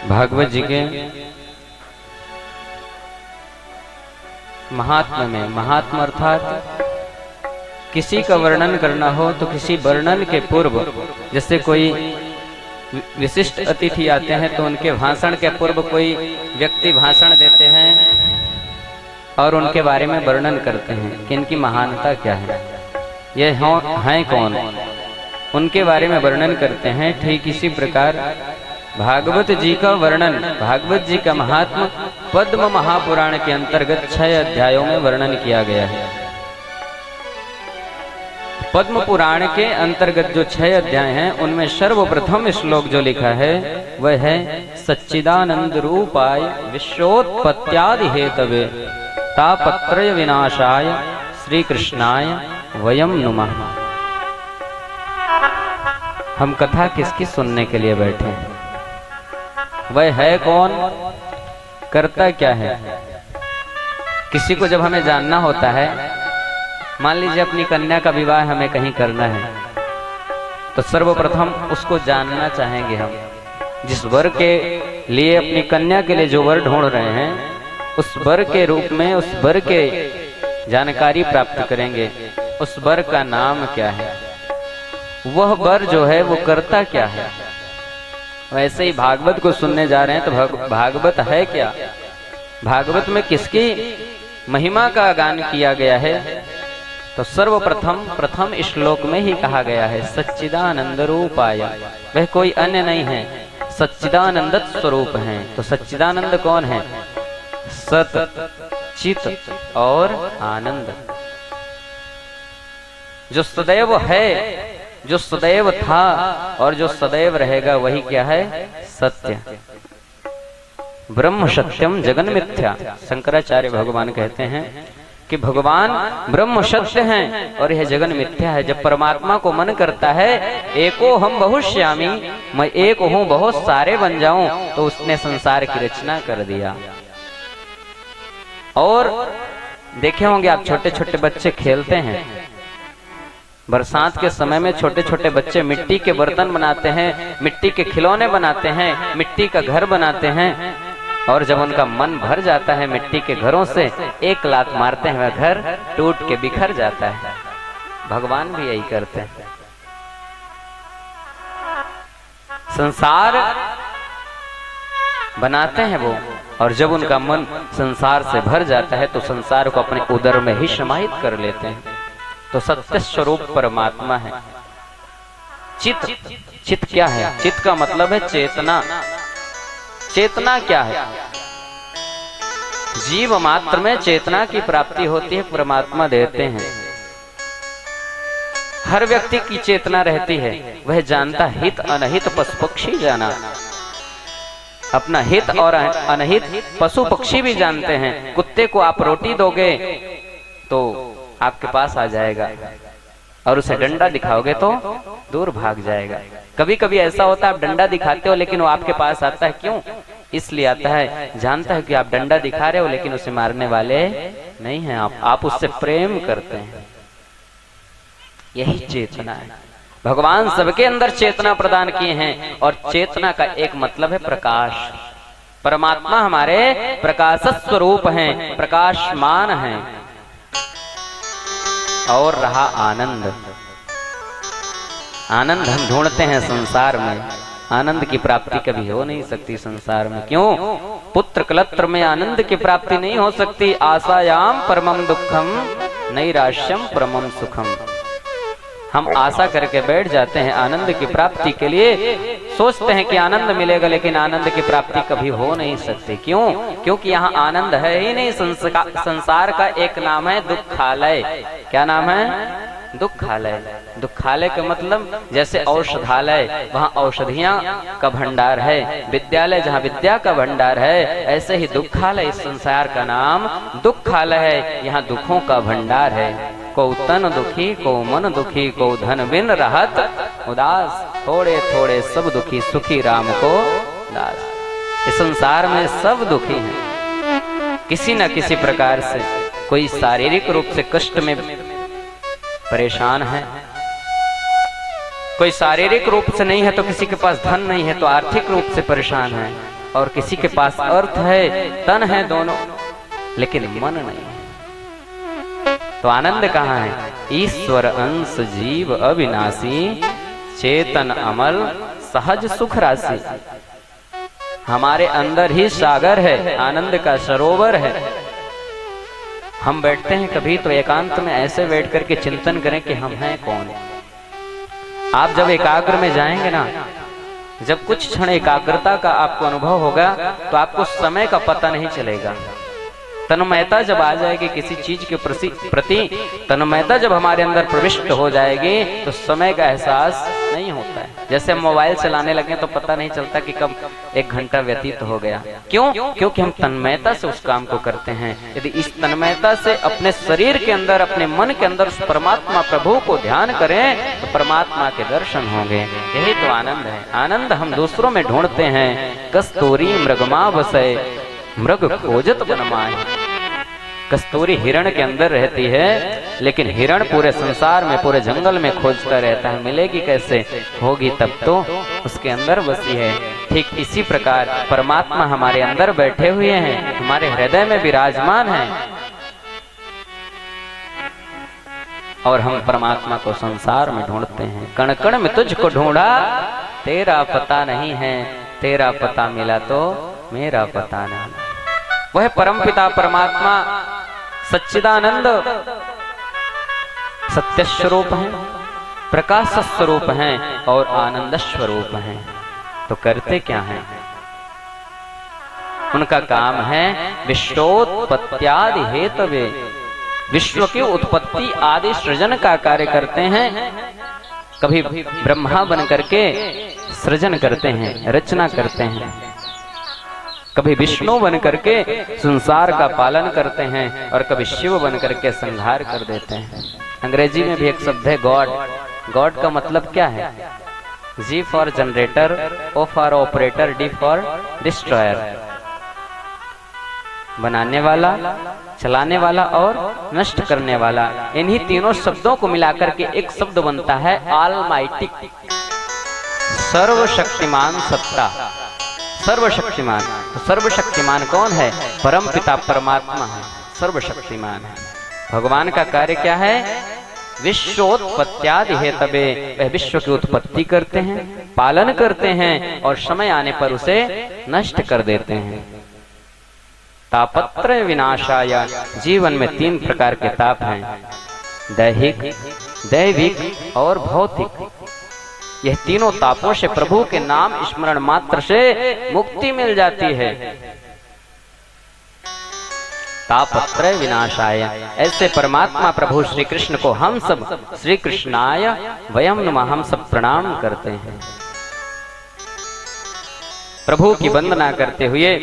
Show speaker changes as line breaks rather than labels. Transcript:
भागवत जी के महात्मा में, महात्मा अर्थात किसी का वर्णन करना हो तो किसी वर्णन के पूर्व, जैसे कोई विशिष्ट अतिथि आते हैं तो उनके भाषण के पूर्व कोई व्यक्ति भाषण देते हैं और उनके बारे में वर्णन करते हैं कि इनकी महानता क्या है, ये हैं कौन, उनके बारे में वर्णन करते हैं। ठीक इसी प्रकार भागवत जी का वर्णन, भागवत जी का महात्मा पद्म महापुराण के अंतर्गत 6 अध्यायों में वर्णन किया गया है। पद्म पुराण के अंतर्गत जो 6 अध्याय हैं उनमें सर्वप्रथम श्लोक जो लिखा है वह है सच्चिदानंद रूपाय विश्वोत्पत्त्यादि हेतवे तापत्रय विनाशाय श्री कृष्णाय वयम नुमः। हम कथा किसकी सुनने के लिए बैठे हैं? वह है कौन, करता क्या है? किसी को जब हमें जानना होता है, मान लीजिए अपनी कन्या का विवाह हमें कहीं करना है, तो सर्वप्रथम उसको जानना चाहेंगे हम। जिस वर के लिए, अपनी कन्या के लिए जो वर ढूंढ रहे हैं, उस वर के रूप में उस वर के जानकारी प्राप्त करेंगे। उस वर का नाम क्या है, वह वर जो है वो करता क्या है। वैसे ही भागवत को सुनने जा रहे हैं तो भागवत है क्या, भागवत में किसकी महिमा का गान किया गया है, तो प्रथम श्लोक में ही कहा गया है सच्चिदानंद रूपाय। वह कोई अन्य नहीं है, सच्चिदानंद स्वरूप हैं। तो सच्चिदानंद कौन है? सत, चित और आनंद, जो सदैव है, जो सदैव था और जो सदैव रहेगा, वही क्या है? सत्य। ब्रह्म सत्यम जगन मिथ्या। शंकराचार्य भगवान कहते हैं कि भगवान ब्रह्म सत्य हैं और यह जगन मिथ्या है। जब परमात्मा को मन करता है एको हम बहुश्यामी, मैं एक हूं बहुत सारे बन जाऊं, तो उसने संसार की रचना कर दिया। और देखे होंगे आप, छोटे छोटे बच्चे खेलते हैं, बरसात के समय में छोटे छोटे बच्चे मिट्टी के बर्तन बनाते हैं, मिट्टी के खिलौने बनाते हैं, मिट्टी का घर बनाते हैं, और जब उनका मन भर जाता है मिट्टी के घरों से, एक लात मारते हैं, वह घर टूट के बिखर जाता है। भगवान भी यही करते हैं। संसार बनाते हैं वो, और जब उनका मन संसार से भर जाता है तो संसार को अपने उदर में ही समाहित कर लेते हैं। तो सत्य स्वरूप परमात्मा है। चित, चित क्या है? चित का मतलब है चेतना। चेतना क्या है? जीव मात्र में चेतना की प्राप्ति होती है, परमात्मा देते हैं। हर व्यक्ति की चेतना रहती है, वह जानता हित अनहित पशु पक्षी जाना। अपना हित और अनहित पशु पक्षी भी जानते हैं। कुत्ते को आप रोटी दोगे तो आपके पास आ जाएगा, और उसे डंडा दिखाओगे तो दूर भाग जाएगा। कभी कभी ऐसा होता है आप डंडा दिखाते हो लेकिन वो आपके पास आता है। क्यों? इसलिए आता है, जानता है कि आप डंडा दिखा रहे हो लेकिन उसे मारने वाले नहीं हैं आप उससे प्रेम करते हैं। यही चेतना है। भगवान सबके अंदर चेतना प्रदान किए हैं, और चेतना का एक मतलब है प्रकाश। परमात्मा हमारे प्रकाश स्वरूप हैं, प्रकाशमान हैं। और रहा आनंद। आनंद हम ढूंढते हैं संसार में, आनंद की प्राप्ति कभी हो नहीं सकती संसार में। क्यों? पुत्र कलत्र में आनंद की प्राप्ति नहीं हो सकती। आशायाम परमम दुखम नैराश्यम परमम सुखम। हम आशा करके बैठ जाते हैं आनंद की प्राप्ति के लिए, सोचते हैं कि आनंद मिलेगा, लेकिन आनंद की प्राप्ति कभी हो नहीं सकती। क्यों? क्योंकि यहाँ आनंद है ही नहीं। संसार का एक नाम है दुखालय। क्या नाम है? दुखालय। दुखालय का मतलब जैसे औषधालय, वहाँ औषधियां का भंडार है, विद्यालय जहाँ विद्या का भंडार है, ऐसे ही दुखालय, इस संसार का नाम दुखालय है। यहाँ दुखों का भंडार है। को तन दुखी, को मन दुखी, को धन बिन रहत उदास, थोड़े थोड़े सब दुखी, सुखी राम को दास। इस संसार में सब दुखी हैं किसी न किसी प्रकार से। कोई शारीरिक रूप से कष्ट में परेशान है, कोई शारीरिक रूप से नहीं है तो किसी के पास धन नहीं है तो आर्थिक रूप से परेशान है, और किसी के पास अर्थ है, तन है दोनों, लेकिन मन नहीं। तो आनंद कहाँ है? ईश्वर अंश जीव अविनाशी, चेतन अमल सहज सुख राशि। हमारे अंदर ही सागर है, आनंद का सरोवर है। हम बैठते हैं कभी तो एकांत में ऐसे बैठ करके चिंतन करें कि हम हैं कौन। आप जब एकाग्र में जाएंगे ना, जब कुछ क्षण एकाग्रता का आपको अनुभव होगा तो आपको समय का पता नहीं चलेगा। तन्मयता जब आ जाएगी किसी चीज के प्रति, तन्मयता जब हमारे अंदर प्रविष्ट हो जाएगी तो समय का एहसास नहीं होता है। जैसे हम मोबाइल चलाने लगे तो पता नहीं चलता कि कब 1 घंटा व्यतीत हो गया। क्यों? क्योंकि हम तन्मयता से उस काम को करते हैं। यदि इस तन्मयता से अपने शरीर के अंदर, अपने मन के अंदर उस परमात्मा प्रभु को ध्यान करें तो परमात्मा के दर्शन होंगे। यही तो आनंद है। आनंद हम दूसरों में ढूंढते हैं। कस्तूरी मृगमा बसे, मृग खोजत बन माहि। कस्तूरी हिरण के अंदर रहती है, लेकिन हिरण पूरे संसार में, पूरे जंगल में खोजता रहता है, मिलेगी कैसे? होगी तब तो उसके अंदर बसी है। ठीक इसी प्रकार परमात्मा हमारे अंदर बैठे हुए हैं, हमारे हृदय में विराजमान हैं, और हम परमात्मा को संसार में ढूंढते हैं। कण कण में तुझको ढूंढा, तेरा पता नहीं है, तेरा पता मिला तो मेरा पता नहीं। वह परमपिता परमात्मा सच्चिदानंद सत्य स्वरूप हैं, प्रकाश स्वरूप हैं और आनंद स्वरूप हैं। तो करते क्या हैं? उनका काम है विश्वोत्पत्त्यादि हेतवे, विश्व की उत्पत्ति आदि सृजन का कार्य करते हैं। कभी ब्रह्मा बन करके सृजन करते हैं, रचना करते हैं, कभी विष्णु बन करके संसार का पालन करते हैं, और कभी शिव बन करके संहार कर देते हैं। अंग्रेजी में भी एक शब्द है गॉड। गॉड का मतलब क्या है? G for generator, O for operator, D for destroyer. बनाने वाला, चलाने वाला और नष्ट करने वाला। इन्हीं तीनों शब्दों को मिलाकर के एक शब्द बनता है ऑलमाइटी, सर्वशक्तिमान सत्ता, सर्वशक्तिमान। तो सर्वशक्तिमान कौन है? परम पिता परमात्मा है, सर्वशक्तिमान है। भगवान का कार्य क्या है? विश्वोत्पत्त्यादि हेतवे, वह विश्व की उत्पत्ति करते हैं, पालन करते हैं और समय आने पर उसे नष्ट कर देते हैं। तापत्रय विनाशाय, जीवन में 3 प्रकार के ताप हैं, दैहिक, दैविक और भौतिक। यह तीनों तापों से प्रभु के नाम स्मरण मात्र से मुक्ति मिल जाती है। तापत्रय विनाशाय, ऐसे परमात्मा प्रभु श्री कृष्ण को हम सब श्री कृष्णाय वयम नमः, हम सब प्रणाम करते हैं। प्रभु की वंदना करते हुए